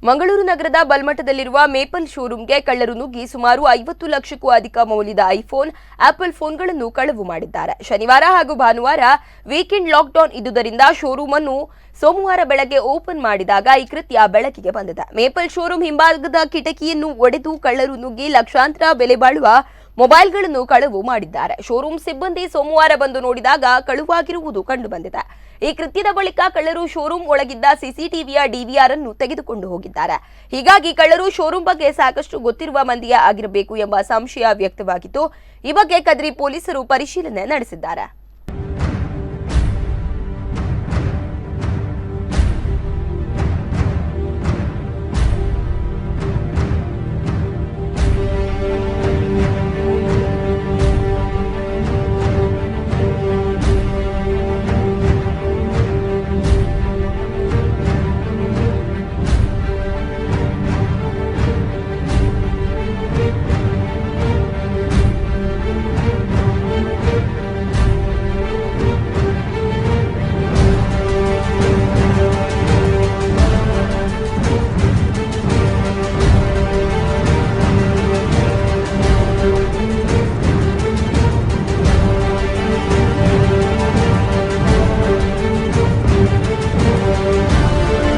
ಮಂಗಳೂರು ನಗರದ ಬಲ್ಮಠದಲ್ಲಿರುವ ಮೇಪಲ್ ಶೋರೂಮ್ಗೆ ಕಳ್ಳರು ನುಗ್ಗಿ ಸುಮಾರು 50 ಲಕ್ಷಕ್ಕೂ ಅಧಿಕ ಮೌಲ್ಯದ ಐಫೋನ್, ಆಪಲ್ ಫೋನ್ಗಳನ್ನು ಕಳವು ಮಾಡಿದ್ದಾರೆ. ಶನಿವಾರ ಹಾಗೂ ಭಾನುವಾರ ವೀಕೆಂಡ್ ಲಾಕ್ಡೌನ್ ಇದ್ದುದರಿಂದ ಶೋರೂಮ್ ಅನ್ನು ಸೋಮವಾರ ಬೆಳಗ್ಗೆ ಓಪನ್ ಮಾಡಿದಾಗ ಈ ಕೃತ್ಯ ಬೆಳಕಿಗೆ ಬಂದಿದೆ. ಮೇಪಲ್ ಶೋರೂಮ್ ಹಿಂಭಾಗದ ಕಿಟಕಿಯನ್ನು ಒಡೆದು ಕಳ್ಳರು ನುಗ್ಗಿ ಲಕ್ಷಾಂತರ ಬೆಲೆ ಬಾಳುವ ಮೊಬೈಲ್ಗಳನ್ನು ಕಳವು ಮಾಡಿದ್ದಾರೆ. ಶೋರೂಮ್ ಸಿಬ್ಬಂದಿ ಸೋಮವಾರ ಬಂದು ನೋಡಿದಾಗ ಕಳುವಾಗಿರುವುದು ಕಂಡುಬಂದಿದೆ. ಈ ಕೃತ್ಯದ ಬಳಿಕ ಕಳ್ಳರು ಶೋರೂಮ್ ಒಳಗಿದ್ದ ಸಿಸಿಟಿವಿಯ ಡಿವಿಆರ್ ಅನ್ನು ತೆಗೆದುಕೊಂಡು ಹೋಗಿದ್ದಾರೆ. ಹೀಗಾಗಿ ಕಳ್ಳರು ಶೋರೂಮ್ ಬಗ್ಗೆ ಸಾಕಷ್ಟು ಗೊತ್ತಿರುವ ಮಂದಿಯೇ ಆಗಿರಬೇಕು ಎಂಬ ಸಂಶಯ ವ್ಯಕ್ತವಾಗಿತ್ತು. ಈ ಬಗ್ಗೆ ಕದ್ರಿ ಪೊಲೀಸರು ಪರಿಶೀಲನೆ ನಡೆಸಿದ್ದಾರೆ.